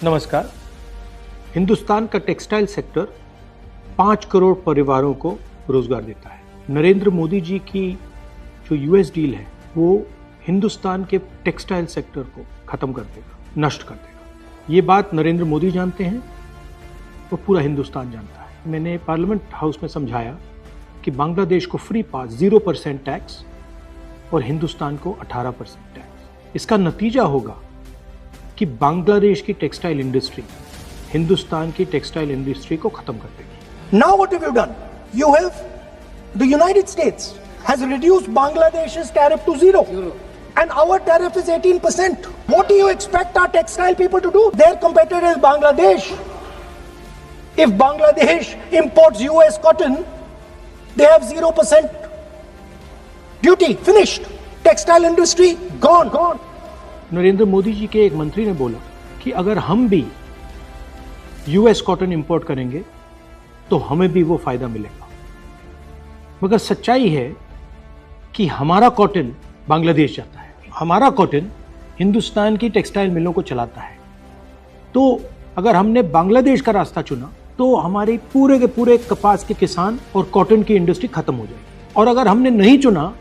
नमस्कार। हिंदुस्तान का textile sector 5 crore परिवारों को रोजगार देता है। नरेंद्र मोदी जी की जो यूएस डील है वो हिंदुस्तान के टेक्सटाइल सेक्टर को खत्म कर देगा, नष्ट कर देगा। ये बात नरेंद्र मोदी जानते हैं और पूरा हिंदुस्तान जानता है। मैंने पार्लियामेंट हाउस में समझाया कि बांग्लादेश को फ्री पास 0% टैक्स और हिंदुस्तान को 18% टैक्स। इसका नतीजा होगा कि बांग्लादेश की टेक्सटाइल इंडस्ट्री हिंदुस्तान की टेक्सटाइल इंडस्ट्री को खत्म कर देगी। Now what have you done? You have, the United States has reduced Bangladesh's tariff to zero. And our tariff is 18%. What do you expect our textile people to do? Their competitor is Bangladesh. If Bangladesh imports US cotton, they have 0% duty. Finished. Textile industry gone. Narendra Modi ji के एक मंत्री ने बोला कि अगर हम भी US cotton import करेंगे तो हमें भी वो फायदा मिलेगा। मगर सच्चाई है कि हमारा कॉटन बांग्लादेश जाता है, हमारा कॉटन हिंदुस्तान की टेक्सटाइल मिलों को चलाता है। तो अगर हमने बांग्लादेश का रास्ता चुना तो हमारे पूरे के पूरे कपास के किसान और कॉटन की इंडस्ट्री खत्म हो जाएगी, और अगर हमने नहीं चुना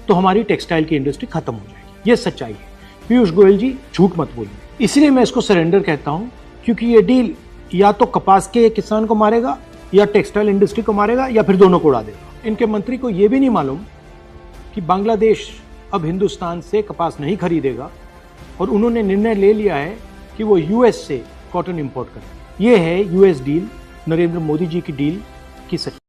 तो हमारी टेक्सटाइल की इंडस्ट्री खत्म हो जाएगी। ये सच्चाई है। पीयूष गोयल जी, झूठ मत बोलिए। इसलिए मैं इसको सरेंडर कहता हूं, क्योंकि ये डील या तो कपास के किसान को मारेगा या टेक्सटाइल इंडस्ट्री को मारेगा या फिर दोनों को उड़ा देगा। इनके मंत्री को यह भी नहीं मालूम कि बांग्लादेश अब हिंदुस्तान से कपास नहीं खरीदेगा और उन्होंने निर्णय ले लिया है कि वो यूएस से कॉटन इंपोर्ट करें। यह है यूएस डील, नरेंद्र मोदी जी की डील की सच्चाई।